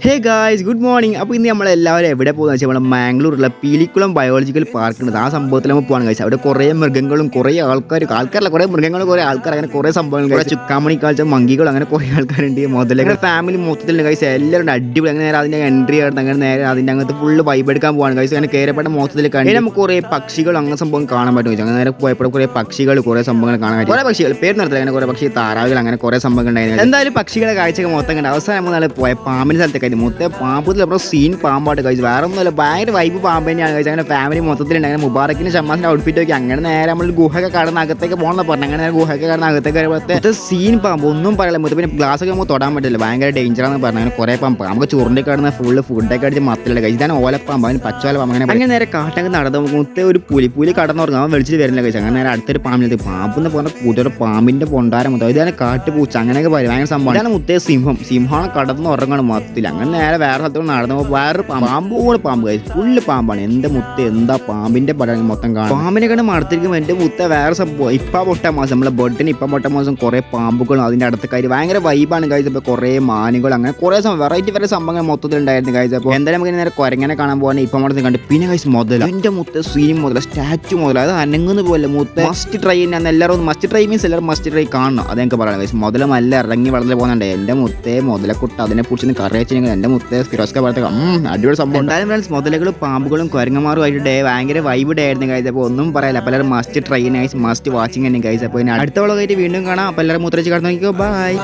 Hey guys good morning. അപ്പോൾ ഇന്ന് നമ്മളെല്ലാവരും എവിടെ പോകുന്നത് വെച്ചാൽ നമ്മുടെ മാംഗ്ലൂരുള്ള പീലിക്കുളം ബയോളജിക്കൽ പാർക്ക് ഉണ്ട്. ആ സംഭവത്തിൽ നമ്മൾ പോകാൻ കഴിച്ചാൽ അവിടെ കുറേ മൃഗങ്ങളും കുറേ ആൾക്കാരല്ല കുറേ മൃഗങ്ങളും കുറേ ആൾക്കാർ അങ്ങനെ കുറേ സംഭവങ്ങൾ കുറേ ചുക്കാമണി കാഴ്ച മങ്കികളും അങ്ങനെ കുറേ ആൾക്കാരുണ്ട്. മുതലേ ഫാമിലി മൊത്തത്തിൽ കഴിച്ച് എല്ലാവരും അടിപൊളി. അങ്ങനെ നേരെ അതിൻ്റെ എൻട്രി ആയിരുന്നു. അങ്ങനെ നേരെ അതിൻ്റെ അങ്ങനത്തെ ഫുള്ള് വൈബ് എടുക്കാൻ പോകാൻ കഴിച്ചു. അങ്ങനെ കയറപ്പെട്ട മൊത്തത്തിൽ കണ്ടി നമുക്ക് കുറേ പക്ഷികൾ അങ്ങനെ സംഭവം കാണാൻ പറ്റും. അങ്ങനെ നേരെ പോയപ്പോൾ കുറേ പക്ഷികൾ കുറേ സംഭവങ്ങൾ കാണാൻ പറ്റും. കുറേ പക്ഷികൾ പേര് നടത്തില്ല. അങ്ങനെ കുറേ പക്ഷി താറാവുകൾ അങ്ങനെ കുറേ സംഭവങ്ങൾ ഉണ്ടായിരുന്നു. എന്തായാലും പക്ഷികളെ കാഴ്ചയൊക്കെ മൊത്തം കണ്ട് അവസാനം നമ്മൾ പോയ പാമ്പിൻ്റെ സ്ഥലത്തേക്ക് മൊത്തം പാമ്പത്തിൽ നമ്മുടെ സീൻ പാമ്പായിട്ട് കഴിച്ചു. വേറെ ഒന്നുമല്ല, ഭയങ്കര വൈബ് പാമ്പ് തന്നെയാണ് കഴിച്ചത്. അങ്ങനെ ഫാമിലി മൊത്തത്തിലുണ്ട്. അങ്ങനെ മുബാറക്കിന് ഷമ്മാസിന്റെ ഔട്ട്ഫിറ്റ് ഒക്കെ അങ്ങനെ നേരെ നമ്മൾ ഗുഹയൊക്കെ കടന്ന് അകത്തേക്ക് പോകണമെന്ന് പറഞ്ഞു. അങ്ങനെ നേരെ ഗുഹയൊക്കെ കടന്ന് അകത്തേക്ക് വരുമ്പോഴത്തെ സീൻ പാമ്പ് ഒന്നും പറയില്ല. മൊത്തം പിന്നെ ഗ്ലാസ് ഒക്കെ നമുക്ക് തൊടാൻ പറ്റില്ല, ഭയങ്കര ഡേഞ്ചറാന്ന് പറഞ്ഞു. അങ്ങനെ കുറേ പാമ്പ് നമുക്ക് ചുരുണ്ടി കിടന്ന് ഫുള്ള് ഫുഡൊക്കെ അടിച്ച് മത്തിലുള്ള കഴിച്ചു. ഇതാണ് ഓലപ്പാമ്പ്, അതിന് പച്ചോല പാമ്പ്. അങ്ങനെ നേരെ കാട്ടൊക്കെ നടന്നു മുത്തേ ഒരു പുലി കടന്നുറങ്ങും. അവൻ വിളിച്ചിട്ട് വരുന്നില്ല കഴിച്ചു. അങ്ങനെ നേരെ അടുത്തൊരു പാമ്പിനെത്തി പാമ്പെന്ന് പറഞ്ഞ കൂട്ടൊരു പാമ്പിന്റെ പൊണ്ടാരം മൊത്തം ഇതാണ് കാട്ടുപൂച്ച അങ്ങനെയൊക്കെ പറയും. ഭയങ്കര സംഭവം. ഇതാണ് മുത്തേ സിംഹമാണ് കടന്നുറങ്ങണം മൊത്തത്തിൽ. അങ്ങനെ നേരെ വേറെ സ്ഥലത്തോട് നടന്നു വേറെ പാമ്പ് കഴിച്ചു. ഫുള്ള് പാമ്പാണ്. എന്റെ മുത്ത എന്താ പാമ്പിന്റെ പടം മൊത്തം കാണും. പാമ്പിനെ കണ്ട് മടുത്തിരിക്കും. എന്റെ മുത്ത വേറെ സംഭവം. ഇപ്പം പൊട്ട മാസം നമ്മളെ ബൊട്ടിന് ഇപ്പം പൊട്ട മാസം കുറേ പാമ്പുകളും അതിന്റെ അടുത്ത കാര്യം ഭയങ്കര വൈബാണ് കഴിച്ചപ്പോൾ. കുറേ മാനുകൾ അങ്ങനെ കുറേ വെറൈറ്റി സംഭവങ്ങൾ മൊത്തത്തിൽ ഉണ്ടായിരുന്നു കഴിച്ചപ്പോൾ. എന്തായാലും നമുക്ക് നേരെ കുരങ്ങനെ കാണാൻ പോകാൻ ഇപ്പം അവിടെ കണ്ട് പിന്നെ കഴിച്ച് മുതല എന്റെ മുത്ത സീൻ മുതല സ്റ്റാച്ചു മുതല അത് അനങ്ങുന്ന പോലെ മുത്ത മസ്റ്റ് ട്രൈ തന്നെ. എല്ലാവരും മസ്റ്റ് ട്രൈ മീൻസ് എല്ലാവരും മസ്റ്റ് ട്രൈ കാണണം. അതെനിക്ക് പറയാം കഴിച്ചു. മുതല നല്ല ഇറങ്ങി വളർന്നു പോകുന്നുണ്ട്. എന്റെ മുത്തേ മുതലക്കുട്ട അതിനെ കുറിച്ച് കറി വെച്ചിട്ടുണ്ടെങ്കിൽ എന്റെ മുത്തേ ഫിറോസ്ക പറഞ്ഞ അടിപൊളി സംഭവം. എന്തായാലും ഫ്രണ്ട്സ് മുതലകളും പാമ്പുകളും കുരങ്ങന്മാരും ആയിട്ട് ഡേ ഭയങ്കര വൈബ് ഡേ ആയിരുന്നു കഴിച്ചത്. അപ്പോൾ ഒന്നും പറയാല്ല. അപ്പോൾ എല്ലാവരും must try nice must watching തന്നെ കഴിച്ചത്. അപ്പോൾ അടുത്ത വളമായിട്ട് വീണ്ടും കാണാം. അപ്പോൾ എല്ലാവരും മുത്രച്ച് കടന്നു നോക്കിക്കോ. ബൈ.